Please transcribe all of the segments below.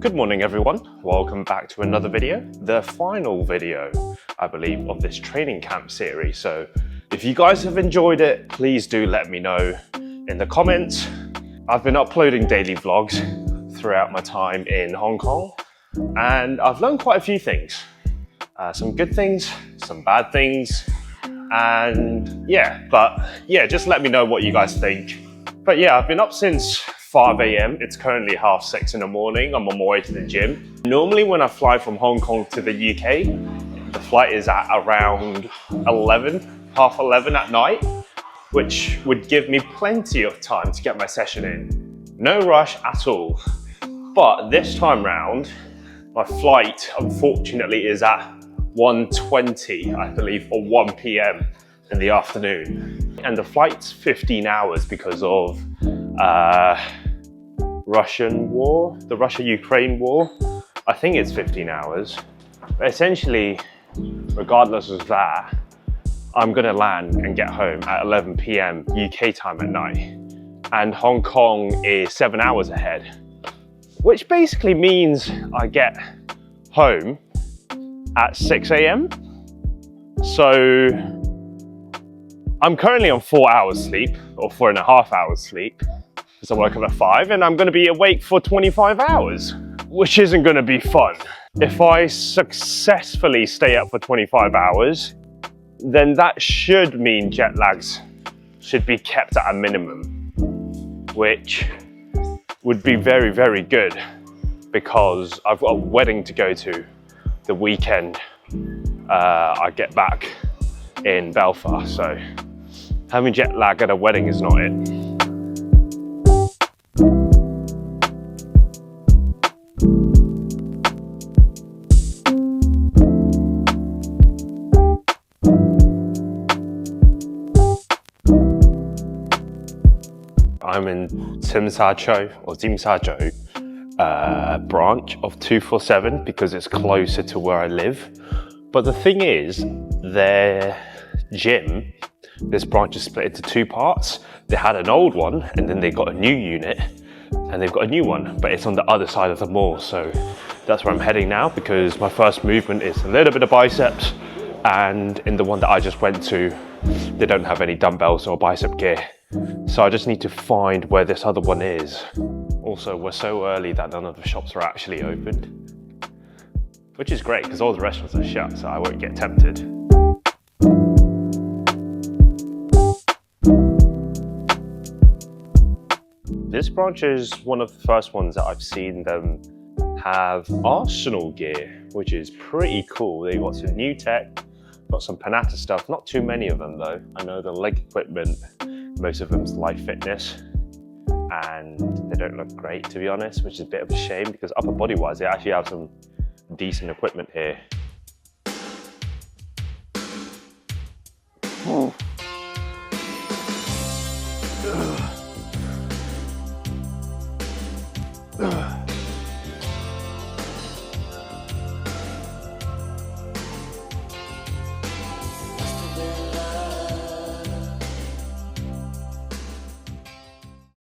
Good morning everyone, welcome back to another video, the final video, I believe, of this training camp series. So if you guys have enjoyed it, please do let me know in the comments. I've been uploading daily vlogs throughout my time in Hong Kong and I've learned quite a few things. Some good things, some bad things, and just let me know what you guys think. But yeah, I've been up since 5 a.m. It's currently 6:30 in the morning. I'm on my way to the gym. Normally when I fly from Hong Kong to the UK, the flight is at around 11:30 at night, which would give me plenty of time to get my session in. No rush at all. But this time round, my flight unfortunately is at 1:20, I believe, or 1 p.m. in the afternoon. And the flight's 15 hours because of Russian war, the Russia-Ukraine war. I think it's 15 hours. But essentially, regardless of that, I'm gonna land and get home at 11 p.m. UK time at night. And Hong Kong is 7 hours ahead, which basically means I get home at 6 a.m. So I'm currently on 4 hours sleep, or 4.5 hours sleep, because I woke up at 5, and I'm gonna be awake for 25 hours, which isn't gonna be fun. If I successfully stay up for 25 hours, then that should mean jet lags should be kept at a minimum, which would be very, very good because I've got a wedding to go to the weekend I get back in Belfast, so having jet lag at a wedding is not it. I'm in Tsim Sha Tsui, or Tsim Sha Tsui branch of 247 because it's closer to where I live. But the thing is, their gym, this branch is split into two parts. They had an old one and then they got a new unit and they've got a new one, but it's on the other side of the mall. So that's where I'm heading now because my first movement is a little bit of biceps, and in the one that I just went to, they don't have any dumbbells or bicep gear. So I just need to find where this other one is. Also, we're so early that none of the shops are actually opened, which is great because all the restaurants are shut, so I won't get tempted. This branch is one of the first ones that I've seen them have Arsenal gear, which is pretty cool. They've got some new tech, got some Panatta stuff, not too many of them though. I know the leg equipment, most of them's Life Fitness, and they don't look great to be honest, which is a bit of a shame because upper body wise, they actually have some decent equipment here. Oh.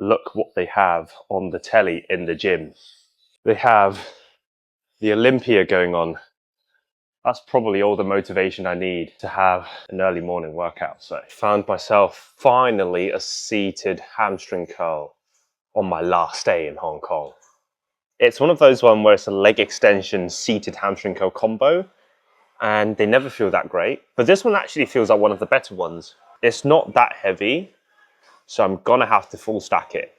Look what they have on the telly in the gym. They have the Olympia going on. That's probably all the motivation I need to have an early morning workout. So I found myself finally a seated hamstring curl on my last day in Hong Kong. It's one of those ones where it's a leg extension seated hamstring curl combo, and they never feel that great. But this one actually feels like one of the better ones. It's not that heavy, so I'm gonna have to full stack it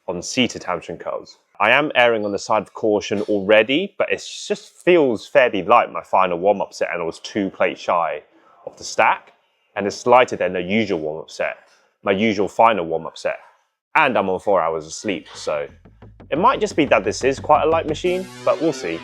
on seated hamstring curls. I am erring on the side of caution already, but it just feels fairly light, my final warm-up set, and I was 2 plates shy of the stack, and it's lighter than the usual warm-up set, my usual final warm-up set. And I'm on 4 hours of sleep, so it might just be that this is quite a light machine, but we'll see.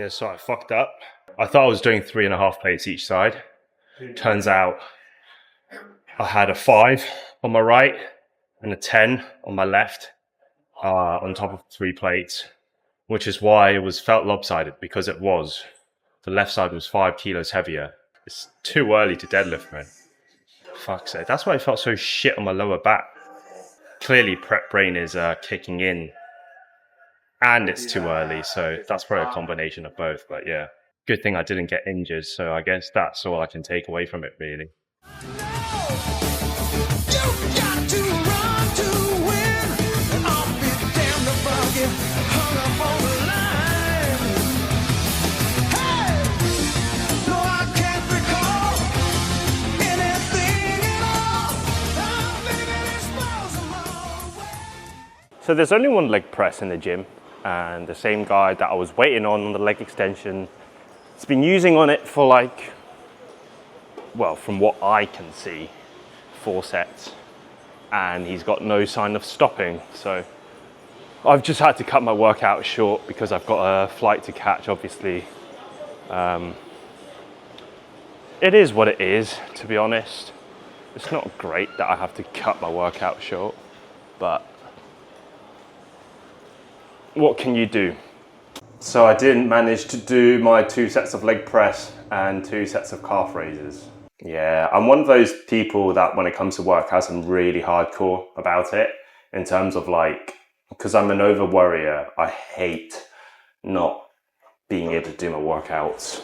Yeah, so I fucked up. I thought I was doing 3.5 plates each side. Turns out I had a 5 on my right and a 10 on my left, on top of 3 plates, which is why it felt lopsided, because it was. The left side was 5 kilos heavier. It's too early to deadlift, man. Fuck's sake. That's why I felt so shit on my lower back. Clearly prep brain is kicking in, and it's too early, so that's probably a combination of both. But yeah, good thing I didn't get injured, so I guess that's all I can take away from it, really. So there's only one leg press in the gym, and the same guy that I was waiting on the leg extension, has been using on it for like, well, from what I can see, 4 sets, and he's got no sign of stopping. So I've just had to cut my workout short because I've got a flight to catch, obviously. It is what it is, to be honest. It's not great that I have to cut my workout short, but what can you do? So I didn't manage to do my 2 sets of leg press and 2 sets of calf raises. Yeah, I'm one of those people that when it comes to workouts, I'm really hardcore about it, in terms of like, because I'm an over worrier, I hate not being able to do my workouts.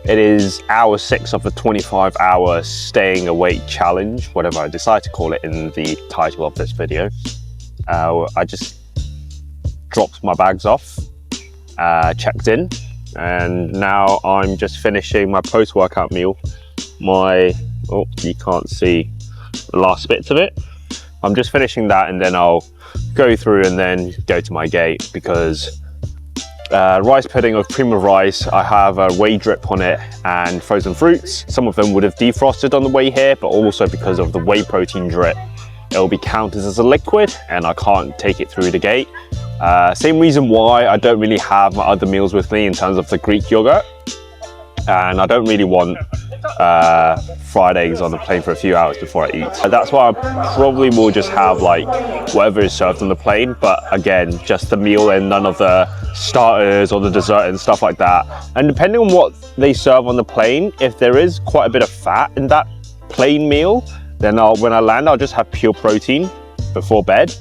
It is hour 6 of a 25-hour staying awake challenge, whatever I decide to call it in the title of this video. I just dropped my bags off, checked in, and now I'm just finishing my post-workout meal. Oh, you can't see the last bits of it. I'm just finishing that, and then I'll go through and then go to my gate, because rice pudding of cream of rice, I have a whey drip on it and frozen fruits. Some of them would have defrosted on the way here, but also because of the whey protein drip, it will be counted as a liquid and I can't take it through the gate. Same reason why I don't really have my other meals with me in terms of the Greek yogurt. And I don't really want fried eggs on the plane for a few hours before I eat. That's why I probably will just have like whatever is served on the plane, but again, just the meal and none of the starters or the dessert and stuff like that. And depending on what they serve on the plane, if there is quite a bit of fat in that plain meal, then when I land, I'll just have pure protein before bed.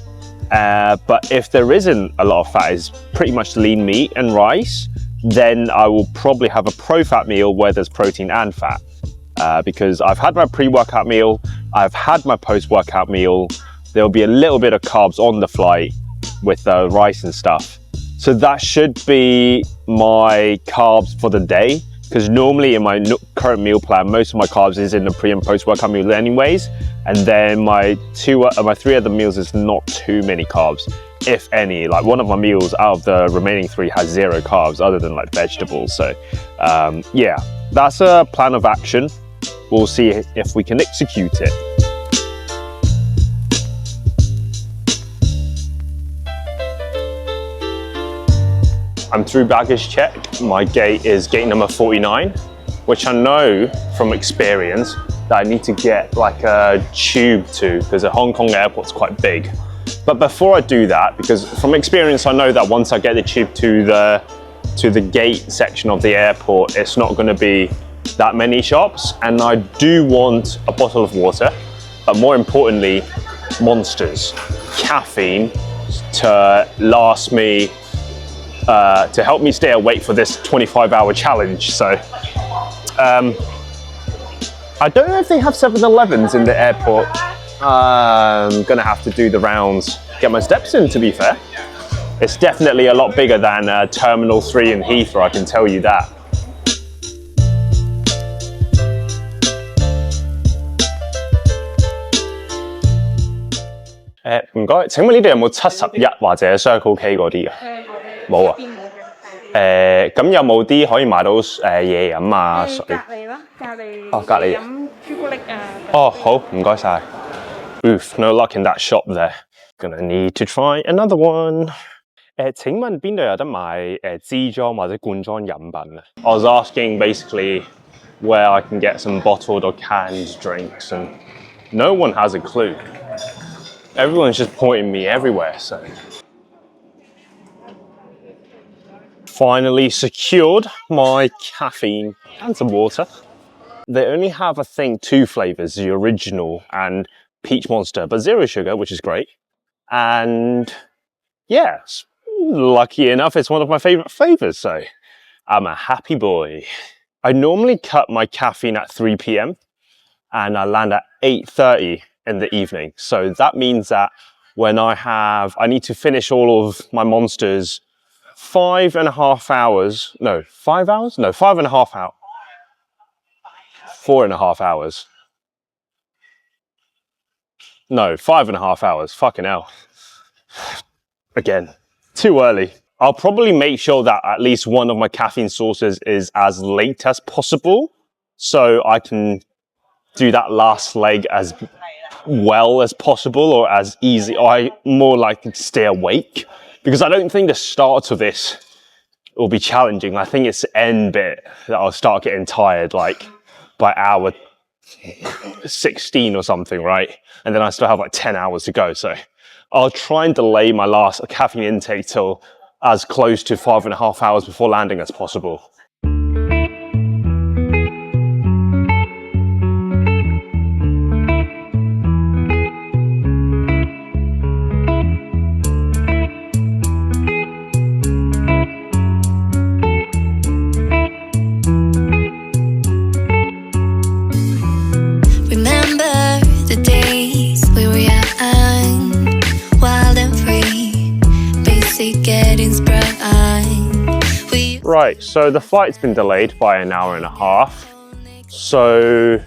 But if there isn't a lot of fat, it's pretty much lean meat and rice, then I will probably have a pro-fat meal where there's protein and fat. Because I've had my pre-workout meal, I've had my post-workout meal, there'll be a little bit of carbs on the flight with the rice and stuff. So that should be my carbs for the day, because normally in my current meal plan, most of my carbs is in the pre and post-workout meal anyways. And then my 3 other meals is not too many carbs, if any. Like one of my meals out of the remaining 3 has 0 carbs other than like vegetables. So yeah, that's a plan of action. We'll see if we can execute it. I'm through baggage check. My gate is gate number 49, which I know from experience that I need to get like a tube to, because the Hong Kong airport's quite big. But before I do that, because from experience I know that once I get the tube to the gate section of the airport, it's not going to be that many shops, and I do want a bottle of water, but more importantly, Monsters, caffeine to last me, to help me stay awake for this 25-hour challenge. So I don't know if they have 7-Elevens in the airport. I'm gonna have to do the rounds, get my steps in, to be fair. It's definitely a lot bigger than Terminal 3 in Heathrow, I can tell you that.唔該，請問呢度有冇71或者 Circle K 嗰啲啊？冇啊。咁有冇啲可以買到嘢飲啊水？隔離啦，隔離。哦，隔離。飲朱古力啊。哦，好，唔該晒。Oof, no luck in that shop there. Gonna need to try another one. 請問邊度有得買支裝或者罐裝飲品啊？ I was asking basically where I can get some bottled or canned drinks, and no one has a clue. Everyone's just pointing me everywhere, so. Finally secured my caffeine and some water. They only have, I think, 2 flavors, the original and peach monster, but 0 sugar, which is great. And yeah, lucky enough, it's one of my favorite flavors, so I'm a happy boy. I normally cut my caffeine at 3 p.m. and I land at 8:30 in the evening. So that means that when I need to finish all of my monsters 5.5 hours, no, 5 hours? No, 5.5 hours. 4.5 hours. No, 5.5 hours. Fucking hell. Again, too early. I'll probably make sure that at least one of my caffeine sources is as late as possible so I can do that last leg as well as possible or as easy, or I more likely to stay awake. Because I don't think the start of this will be challenging. I think it's the end bit that I'll start getting tired, like by hour 16 or something, right? And then I still have like 10 hours to go. So I'll try and delay my last caffeine intake till as close to 5.5 hours before landing as possible. Right, so the flight's been delayed by an hour and a half. So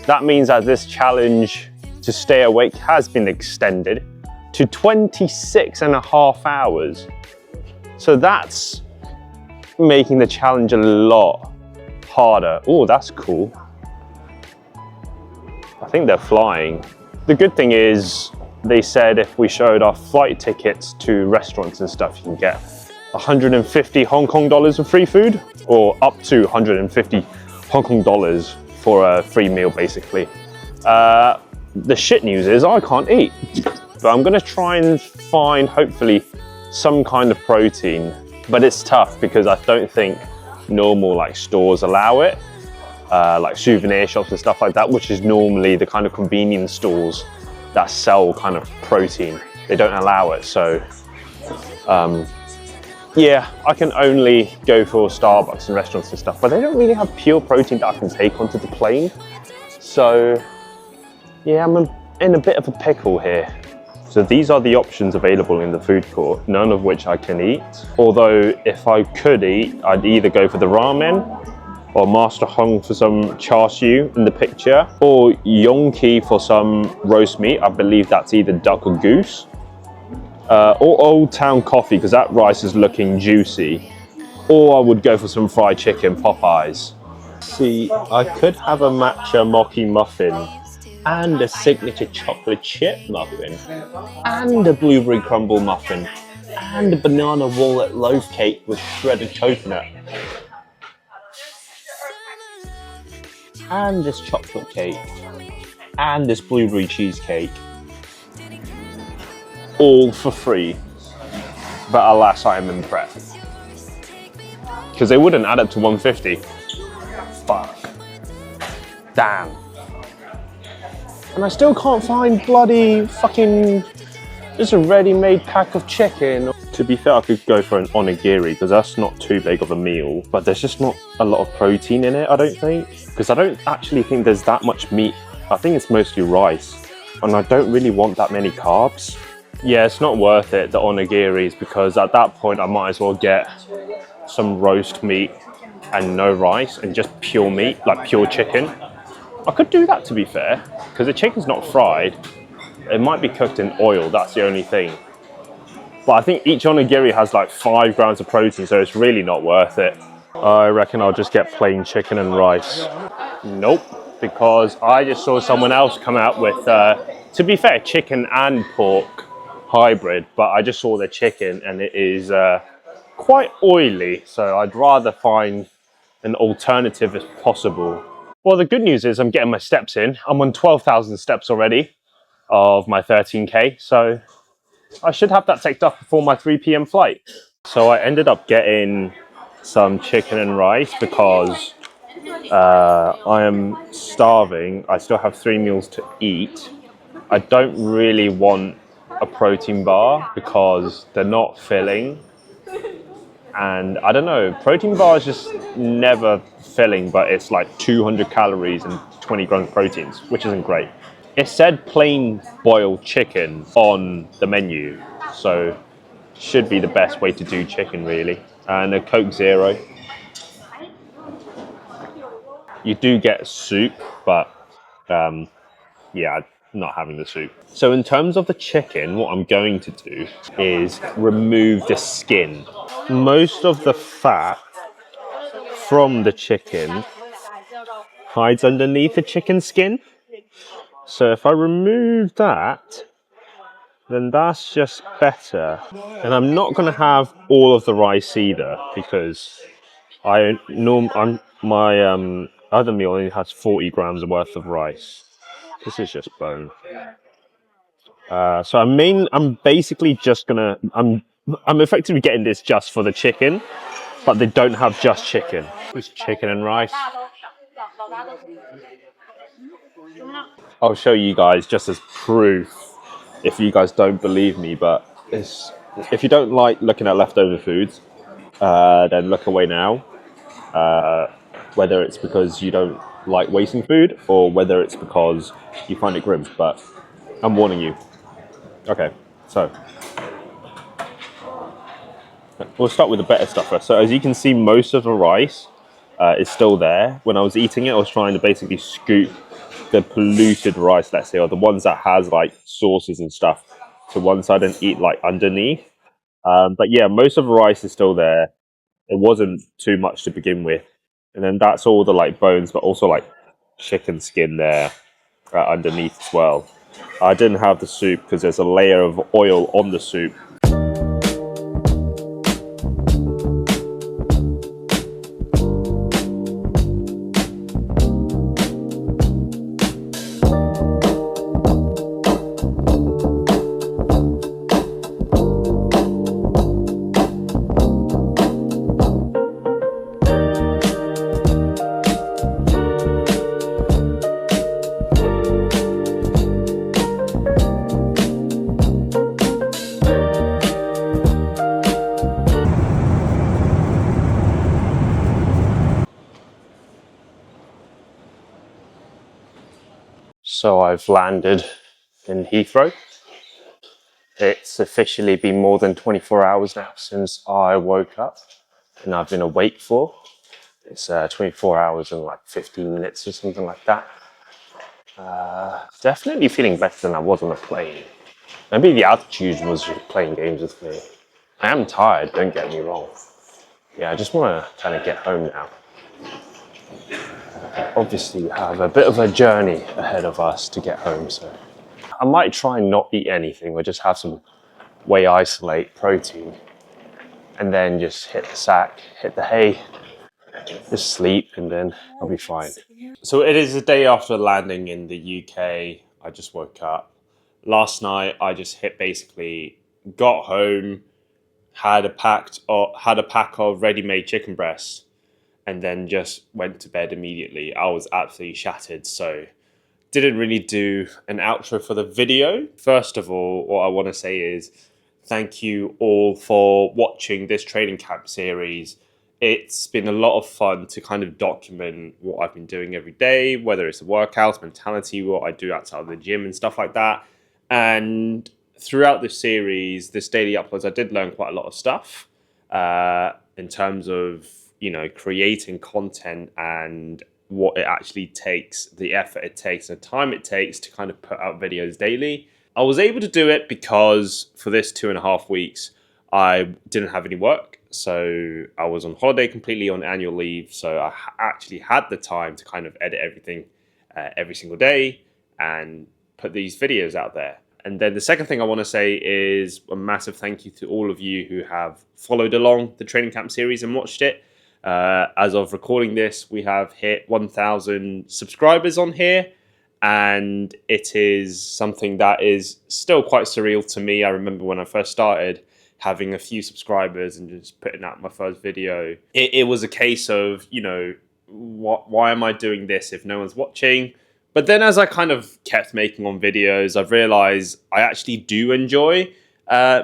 that means that this challenge to stay awake has been extended to 26.5 hours. So that's making the challenge a lot harder. Oh, that's cool. I think they're flying. The good thing is they said if we showed our flight tickets to restaurants and stuff, you can get 150 Hong Kong dollars of free food, or up to 150 Hong Kong dollars for a free meal, basically. The shit news is I can't eat, but I'm gonna try and find, hopefully, some kind of protein. But it's tough because I don't think normal like stores allow it, like souvenir shops and stuff like that, which is normally the kind of convenience stores that sell kind of protein. They don't allow it, so yeah, I can only go for Starbucks and restaurants and stuff, but they don't really have pure protein that I can take onto the plane. So yeah, I'm in a bit of a pickle here. So these are the options available in the food court, none of which I can eat. Although if I could eat, I'd either go for the ramen or Master Hung for some char siu in the picture, or Yongki for some roast meat. I believe that's either duck or goose. Or Old Town Coffee, because that rice is looking juicy. Or I would go for some fried chicken, Popeyes. See, I could have a matcha mochi muffin, and a signature chocolate chip muffin, and a blueberry crumble muffin, and a banana walnut loaf cake with shredded coconut, and this chocolate cake, and this blueberry cheesecake. All for free, but alas, I am in prep because they wouldn't add up to 150. Fuck. Damn. And I still can't find bloody fucking just a ready-made pack of chicken. To be fair, I could go for an onigiri because that's not too big of a meal, but there's just not a lot of protein in it, I don't think, because I don't actually think there's that much meat. I think it's mostly rice, and I don't really want that many carbs. Yeah, it's not worth it, the onigiris, because at that point I might as well get some roast meat and no rice and just pure meat, like pure chicken. I could do that, to be fair, because the chicken's not fried. It might be cooked in oil, that's the only thing. But I think each onigiri has like 5 grams of protein, so it's really not worth it. I reckon I'll just get plain chicken and rice. Nope, because I just saw someone else come out with, to be fair, chicken and pork hybrid, but I just saw the chicken and it is quite oily, so I'd rather find an alternative if possible. Well, the good news is I'm getting my steps in. I'm on 12,000 steps already of my 13K, so I should have that ticked off before my 3 p.m. flight. So I ended up getting some chicken and rice because I am starving. I still have 3 meals to eat. I don't really want a protein bar because they're not filling. And I don't know, protein bar is just never filling, but it's like 200 calories and 20 grams of proteins, which isn't great. It said plain boiled chicken on the menu, so should be the best way to do chicken really. And a Coke Zero. You do get soup, but yeah, I'm not having the soup. So in terms of the chicken, what I'm going to do is remove the skin. Most of the fat from the chicken hides underneath the chicken skin. So if I remove that, then that's just better. And I'm not going to have all of the rice either because my other meal only has 40 grams worth of rice. This is just bone. So I'm basically just gonna I'm effectively getting this just for the chicken, but they don't have just chicken. It's chicken and rice. I'll show you guys just as proof if you guys don't believe me, but if you don't like looking at leftover foods, then look away now. Whether it's because you don't like wasting food or whether it's because you find it grim, but I'm warning you. Okay, so we'll start with the better stuff first. So as you can see, most of the rice is still there. When I was eating it, I was trying to basically scoop the polluted rice, let's say, or the ones that has like sauces and stuff to one side and eat like underneath. But yeah, most of the rice is still there. It wasn't too much to begin with. And then that's all the like bones, but also like chicken skin there underneath as well. I didn't have the soup because there's a layer of oil on the soup. So I've landed in Heathrow. It's officially been more than 24 hours now since I woke up, and I've been awake for. It's 24 hours and like 15 minutes or something like that. Definitely feeling better than I was on the plane. Maybe the altitude was playing games with me. I am tired, don't get me wrong. Yeah, I just want to kind of get home now. Obviously, we have a bit of a journey ahead of us to get home, so I might try and not eat anything or just have some whey isolate protein and then just hit the sack, hit the hay, just sleep, and then I'll be fine. So it is the day after landing in the UK. I just woke up. Last night I just basically got home, had a pack of ready-made chicken breasts, and then just went to bed immediately. I was absolutely shattered, so didn't really do an outro for the video. First of all, what I want to say is thank you all for watching this training camp series. It's been a lot of fun to kind of document what I've been doing every day, whether it's the workouts, mentality, what I do outside of the gym and stuff like that. And throughout this series, this daily uploads, I did learn quite a lot of stuff in terms of, you know, creating content and what it actually takes, the effort it takes, the time it takes to kind of put out videos daily. I was able to do it because for this 2.5 weeks, I didn't have any work, so I was on holiday completely on annual leave. So I actually had the time to kind of edit everything every single day and put these videos out there. And then the second thing I want to say is a massive thank you to all of you who have followed along the training camp series and watched it. As of recording this, we have hit 1,000 subscribers on here, and it is something that is still quite surreal to me. I remember when I first started having a few subscribers and just putting out my first video. It was a case of, you know, why am I doing this if no one's watching? But then as I kind of kept making on videos, I've realized I actually do enjoy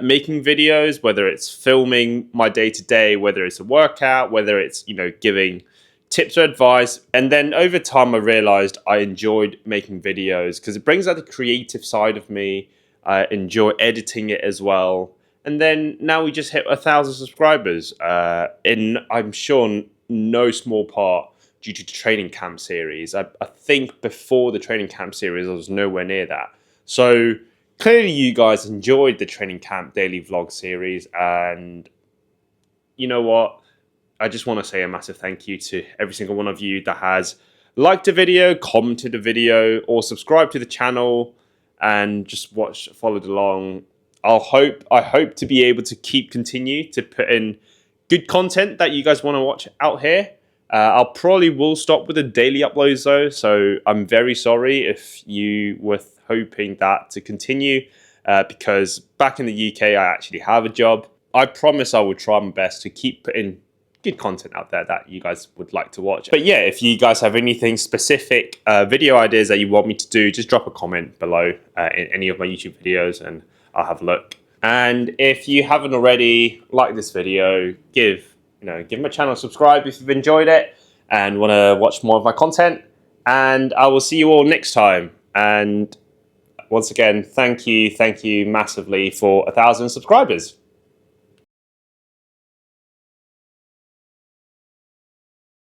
making videos, whether it's filming my day-to-day, whether it's a workout, whether it's, you know, giving tips or advice. And then over time, I realized I enjoyed making videos because it brings out the creative side of me. I enjoy editing it as well. And then now we just hit 1,000 subscribers in, I'm sure, no small part due to the training camp series. I think before the training camp series, I was nowhere near that. So clearly you guys enjoyed the training camp daily vlog series. And you know what? I just want to say a massive thank you to every single one of you that has liked a video, commented a video, or subscribed to the channel and just followed along. I hope to be able to continue to put in good content that you guys want to watch out here. I'll probably will stop with the daily uploads though, so I'm very sorry if you were hoping that to continue because back in the UK I actually have a job. I promise I will try my best to keep putting good content out there that you guys would like to watch. But yeah, if you guys have anything specific video ideas that you want me to do, just drop a comment below in any of my YouTube videos and I'll have a look. And if you haven't already, like this video, give my channel a subscribe if you've enjoyed it and want to watch more of my content. And I will see you all next time. And once again, thank you massively for 1,000 subscribers.